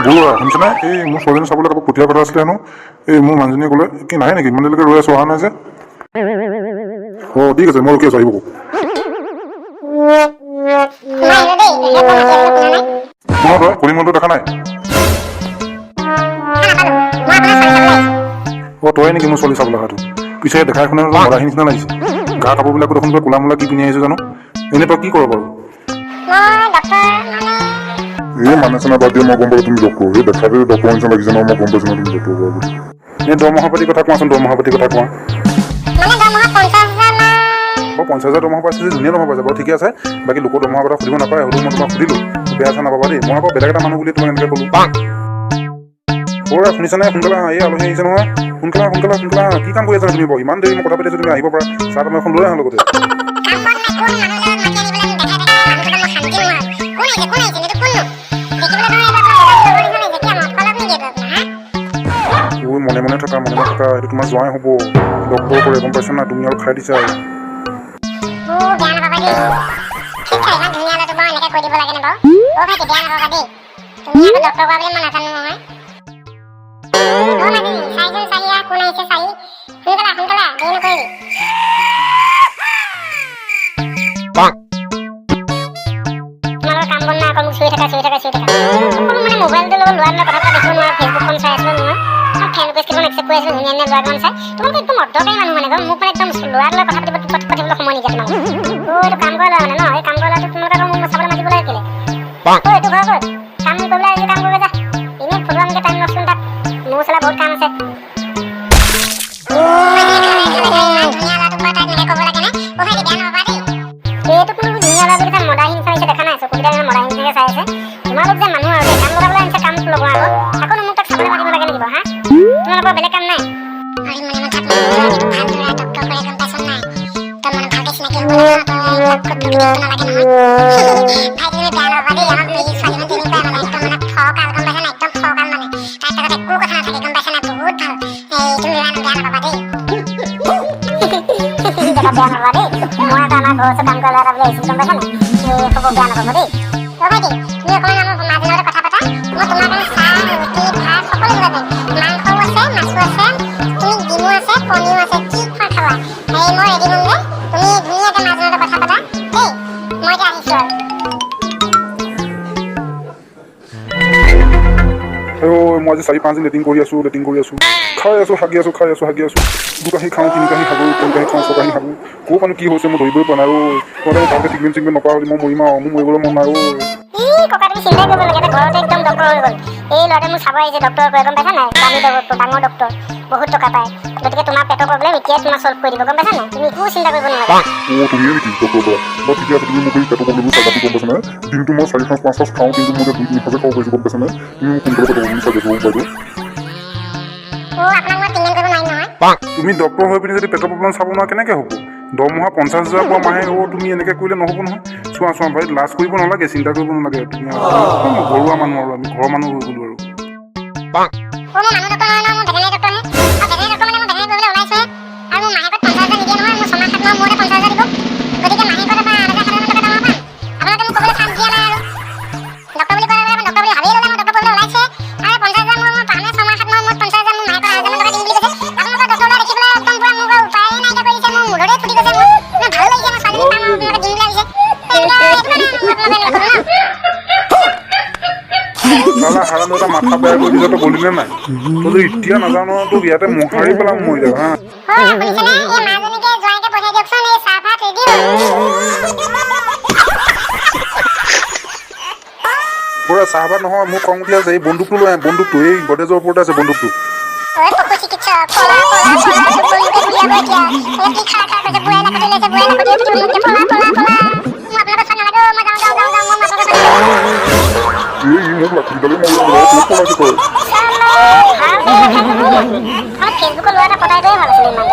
গ'ল শুনিছেনে? এই মোৰ ছোৱালীজনী চাবলৈ কাৰোবাক পঠিওৱাৰ কথা আছিলে হেনো। এই মোৰ মানুহজনীয়ে ক'লে কি নাহে নেকি, ইমান দেৰিলৈকে ৰৈ আছোঁ, অহা নাই যে। ঠিক আছে, মই ৰখি আছোঁ, আহিব। তই পৰিমলটো দেখা নাই? তই নেকি মোৰ ছোৱালী চাবলৈ অহাটো? পিছে দেখাই শুনে মৰাহি নিচিনা লাগিছে। গা কাপোৰবিলাকো দেখোন ক'লা মোলা কি পিন্ধি আহিছে জানো? এনেই তই কি কৰ বাৰু? এই মানে চানা বাদ দিয়া, মই গম পালোঁ তুমি ডক্টৰ। এই দেখাতে ডক্টৰ নিচিনা লাগিছে ন, মই গম পাইছোঁ তুমি ডক্টৰ কৰা বুলি। এই দৰমহা পাতিৰ কথা কোৱাচোন, দৰমহা পাতিৰ কথা কোৱা। 50,000 দৰমহা পাইছে যদি ধুনীয়া দৰমহা পাইছে বাৰু, ঠিকে আছে। বাকী লোকৰ দৰমহাৰ কথা সুধিব নাপায়, হ'লেও মই তোমাক সুধিলোঁ, বেয়া চেয়া নাপাবা দেই। মই আকৌ বেলেগ এটা মানুহ বুলি তোমাক এনেকৈ ক'লোঁ। শুনিছানে? সোনকালে এই আলহী আহিছে নহয়, সোনকালে কি কাম কৰি আছা তুমি বাৰু? ইমান দেৰি মই কথা পাতি আছোঁ, তুমি আহিব পাৰা। চাহ তুমি এখন লৈ আহা লগতে। মনে মনে থকা, এইটো তোমাৰ জোঁৱাই হ'ব, ডক্টৰ কৰে, গম পাইছা না? তুমি আৰু খাই দিছা আৰু। মোবাইলটো লগত লোৱাৰ কথা দেখিব নোৱাৰা, ফেচবুকখন চাই আছিলো নহয়, ফ্ৰেণ্ড ৰিকুৱেষ্ট কেইটামান একচেপ্ট কৰি আছিলো, ধুনীয়া ধুনীয়া ল'ৰাকেইটামান চাই। তোমালোকে একদম অদৰকাৰী মানুহ মানে, মোক মানে একদম ল'ৰাৰ লগত কথা পাতিবলৈ সময় নিদিয়া তোমালোকে। এইটো কাম কৰা ল'ৰা মানে ন, এই কাম কৰা ল'ৰাটো তোমালোকে মোক চাবলৈ মাতিব লাগে কেলে? এইটো ঘৰ ক'ত? কাম কৰিবলৈ আজি কাম কৰিব যা, এনেই ফুটুৱামকৈ টাইম নচোন তাত, মোৰ ওচৰত বহুত কাম আছে। এইটো কোনো ধুনীয়া ল'ৰা বুলি মদাহী নিচিনা হৈছে, দেখা নাই? চকুকেইটা মদাহী নিচিনাকৈ চাই আছে। তোমালোক যে মানুহ আৰু কাম লগাবলৈ আনিছে, কাম লগোৱা আকৌ মোক তাক চাবলৈ মাতিব লাগে নেকি বাৰু? হা, তোমালোকৰ বেলেগ কাম নাই? মই আজি 4-5 দিন লেটিং কৰি আছোঁ, খাই আছোঁ, হাগি আছোঁ, 2 কাঁহী খাওঁ, 3 কাঁহী হাগোঁ, 4 কাঁহী খাওঁ, 6 কাঁহী হাগোঁ। ক'ৰ পানো কি হৈছে মই ধৰিবই পৰা নাই। তোমালোকে ভালকৈ ট্ৰিটমেণ্ট নকৰা হ'লে মই মৰিম আৰু, মোৰ মৰিবলৈ মন নাই। ককা তুমি চিন্তাই কৰিব লাগে, ঘৰতে একদম ডক্টৰ হৈ গ'ল। এই ল'ৰাটোৱে মোক চাব আহিছে, ডক্টৰ কৰে, গম পাইছা নাই? দামী ডাঙৰ ডক্টৰ, বহুত টকা পায়। গতিকে তোমাৰ পেটৰ প্ৰব্লেম এতিয়াই তোমাৰ চল্ভ কৰি দিব, গম পাইছা নাই? তুমি একো চিন্তা কৰিব নালাগে। তুমিয়ে নেকি ডক্টৰ কৰা? ঠিকে আছে, তুমি মোক এই পেটৰ প্ৰব্লেমটো চাবাটো, গম পাইছা নাই? দিনটো মই 4-5 সাঁজ খাওঁ, কিন্তু মই 2-3 সাঁজে খাব পাৰিছোঁ, গম পাইছা নাই? তুমি মোক সোনকালে পেটৰ প্ৰব্লেমটো চাই দিছোঁ বাইদেউ। তুমি ডক্টৰ হৈ পিনি যদি পেটৰ প্ৰব্লেম চাব নোৱাৰা কেনেকৈ হ'ব? দৰমহা 50,000 পোৱা মাহে, তুমি এনেকৈ কৰিলে নহ'ব নহয়। চোৱা ভাই, লাজ কৰিব নালাগে, চিন্তা কৰিব নালাগে। তুমি ঘৰুৱা মানুহ আৰু আমি ঘৰৰ মানুহ হৈ গ'লো আৰু। হাৰামটা মাথা বেয়া কৰি দিছে, তই গলিনে নাই? তই এতিয়া নাজানো, তোক ইয়াতে মোহাৰি পেলাম মই এতিয়া। পুৰা চাহপাত নহয়, মোৰ খং উঠি আছে। এই বন্দুকটো লৈ আহ, বন্দুকটো এই গডেজৰ ওপৰতে আছে বন্দুকটো। ফেচবুকৰ ল'ৰা এটা পতাই ভাল আছিলে ইমান